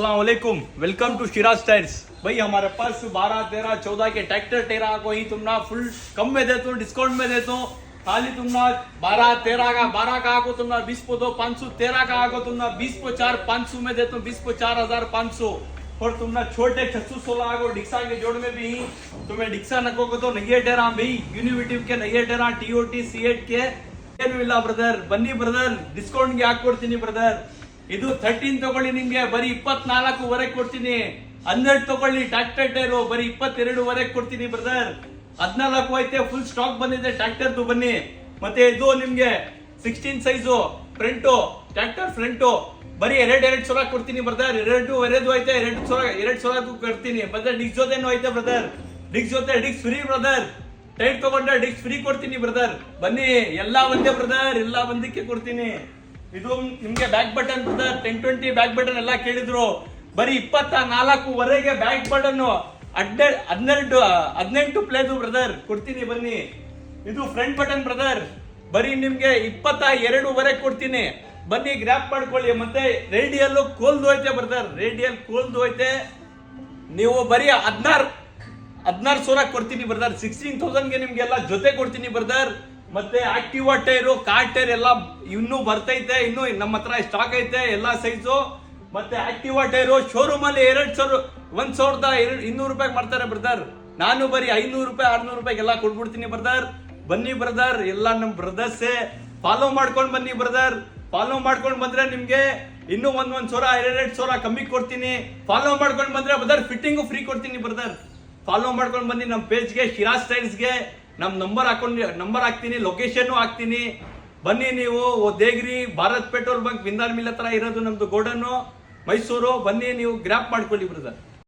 अस्सलामुअलैकुम, welcome to Siraj tyres. भाई हमारे पास 12, 13, 14 के ट्रैक्टर टेरा को ही तुमना फुल कम में देता हूँ, डिस्काउंट में देता हूँ। खाली तुमना 12, 13 का 12 का आगो तुमना 20 को दो 500, 13 का आगो तुमना 20 को 4 500 में देता हूँ, 20 को 4,500। और तुमना छोटे 616 आगो डिक्सा के जोड़ में भी तुम्हें डिक्सा नको को तो नहीं टेरा भाई, यूनिविटिव के नहीं टेरा, टीओटी C8 के ಏನು ಇಲ್ಲ ಬ್ರದರ್, ಬನ್ನಿ ಬ್ರದರ್, ಡಿಸ್ಕೌಂಟ್ಗೆ ಹಾಕೊಡ್ತೀನಿ ಬ್ರದರ್। ಇದು 13 ತಗೊಳ್ಳಿ, ನಿಮ್ಗೆ ಬರೀ 24ವರೆಗೆ ಕೊಡ್ತೀನಿ। 12 ತಗೊಳ್ಳಿ ಟ್ರ್ಯಾಕ್ಟರ್ ಟೈರು, ಬರೀ 22ವರೆಗೆ ಕೊಡ್ತೀನಿ ಬ್ರದರ್। 14 ಐತೆ, ಫುಲ್ ಸ್ಟಾಕ್ ಬಂದಿದೆ ಟ್ರ್ಯಾಕ್ಟರ್ದು, ಬನ್ನಿ। ಮತ್ತೆ ಇದು ನಿಮ್ಗೆ 16 ಸೈಜು ಫ್ರಂಟು ಟ್ರ್ಯಾಕ್ಟರ್ ಫ್ರಂಟು ಬರೀ ಎರಡು ಸಲ ಕೊಡ್ತೀನಿ ಬ್ರದರ್। ಎರಡು ಐತೆ, ಎರಡು ಸಲ ಕೊಡ್ತೀನಿ। ಮತ್ತೆ ಡಿಕ್ಸ್ ಜೊತೆನೂ ಐತೆ ಬ್ರದರ್, ಡಿಕ್ಸ್ ಜೊತೆ ಡಿಕ್ಸ್ ಫ್ರೀ ಬ್ರದರ್। ಟೈರ್ ತಗೊಂಡ್ರೆ ಡಿಕ್ಸ್ ಫ್ರೀ ಕೊಡ್ತೀನಿ ಬ್ರದರ್, ಬನ್ನಿ। ಎಲ್ಲಾ ಒಂದೇ ಬ್ರದರ್, ಎಲ್ಲಾ ಒಂದಕ್ಕೆ ಕೊಡ್ತೀನಿ। ಇದು ನಿಮ್ಗೆ back button brother, 1020 back button ಎಲ್ಲ ಕೇಳಿದ್ರು, ಬರೀ 24ವರೆಗೆ ಬ್ಯಾಕ್ ಬಟನ್ 18 ಪ್ಲೇದು ಬ್ರದರ್ ಕೊಡ್ತೀನಿ, ಬನ್ನಿ। ಇದು ಫ್ರಂಟ್ ಬಟನ್ ಬ್ರದರ್, ಬರೀ ನಿಮ್ಗೆ 22ವರೆಗೆ ಕೊಡ್ತೀನಿ, ಬನ್ನಿ ಗ್ರ್ಯಾಪ್ ಮಾಡ್ಕೊಳ್ಳಿ। ಮತ್ತೆ ರೇಡಿಯಲ್ ಕೋಲ್ದು ಐತೆ ಬ್ರದರ್, ರೇಡಿಯಲ್ ಕೋಲ್ದು ಐತೆ, ನೀವು ಬರೀ 16,000 ಕೊಡ್ತೀನಿ ಬ್ರದರ್। 16,000ಗೆ ನಿಮ್ಗೆಲ್ಲ ಜೊತೆ ಕೊಡ್ತೀನಿ ಬ್ರದರ್। ಮತ್ತೆ ಆಕ್ಟಿವಾ ಟೈರು, ಕಾರ್ ಟೈರ್ ಎಲ್ಲ ಇನ್ನೂ ಬರ್ತೈತೆ, ಇನ್ನು ನಮ್ಮ ಹತ್ರ ಸ್ಟಾಕ್ ಐತೆ ಎಲ್ಲಾ ಸೈಜು। ಮತ್ತೆ ಆಕ್ಟಿವಾ ಟೈರು ಶೋರೂಮ್ ಅಲ್ಲಿ 1,200 ರೂಪಾಯಿ ಮಾಡ್ತಾರೆ ಬ್ರದರ್, ನಾನು ಬರೀ 500 ರೂಪಾಯಿ 600 ರೂಪಾಯಿಗೆಲ್ಲ ಕೊಟ್ಬಿಡ್ತೀನಿ ಬ್ರದರ್, ಬನ್ನಿ ಬ್ರದರ್। ಎಲ್ಲ ನಮ್ ಬ್ರದರ್ಸೇ, ಫಾಲೋ ಮಾಡ್ಕೊಂಡು ಬನ್ನಿ ಬ್ರದರ್। ಫಾಲೋ ಮಾಡ್ಕೊಂಡು ಬಂದ್ರೆ ನಿಮ್ಗೆ ಇನ್ನೂ 1,000 ಕಮ್ಮಿ ಕೊಡ್ತೀನಿ। ಫಾಲೋ ಮಾಡ್ಕೊಂಡು ಬಂದ್ರೆ ಬ್ರದರ್ ಫಿಟ್ಟಿಂಗು ಫ್ರೀ ಕೊಡ್ತೀನಿ ಬ್ರದರ್। ಫಾಲೋ ಮಾಡ್ಕೊಂಡು ಬನ್ನಿ ನಮ್ಮ ಪೇಜ್ಗೆ, ಶಿರಾಜ್ ಟೈರ್ಸ್ಗೆ। ನಮ್ಮ ನಂಬರ್ ಹಾಕ್ತೀನಿ, ಲೊಕೇಶನ್ ಹಾಕ್ತೀನಿ, ಬನ್ನಿ ನೀವು। Degri Bharat petrol bunk Bindal mill ಹತ್ರ ಇರೋದು ನಮ್ದು ಗೋಡನ್ನು, ಮೈಸೂರು, ಬನ್ನಿ ನೀವು ಗ್ರ್ಯಾಪ್ ಮಾಡ್ಕೊಳ್ಳಿ ಬ್ರದರ್।